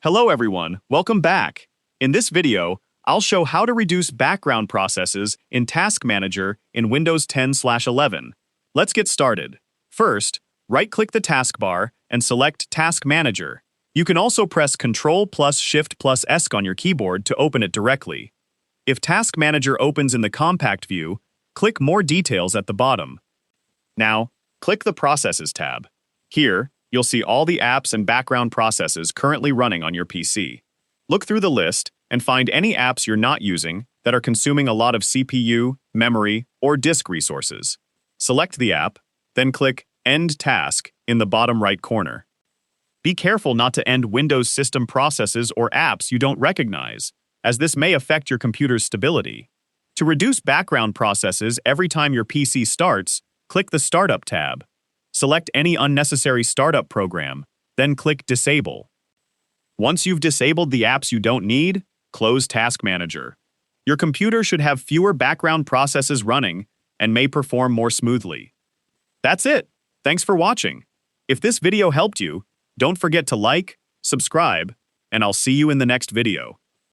Hello everyone, welcome back. In this video, I'll show how to reduce background processes in Task Manager in Windows 10/11. Let's get started. First, right-click the taskbar and select Task Manager. You can also press Ctrl plus Shift plus S on your keyboard to open it directly. If Task Manager opens in the compact view, click More Details at the bottom. Now, click the Processes tab. Here, you'll see all the apps and background processes currently running on your PC. Look through the list and find any apps you're not using that are consuming a lot of CPU, memory, or disk resources. Select the app, then click End Task in the bottom right corner. Be careful not to end Windows system processes or apps you don't recognize, as this may affect your computer's stability. To reduce background processes every time your PC starts, click the Startup tab. Select any unnecessary startup program, then click Disable. Once you've disabled the apps you don't need, close Task Manager. Your computer should have fewer background processes running and may perform more smoothly. That's it. Thanks for watching. If this video helped you, don't forget to like, subscribe, and I'll see you in the next video.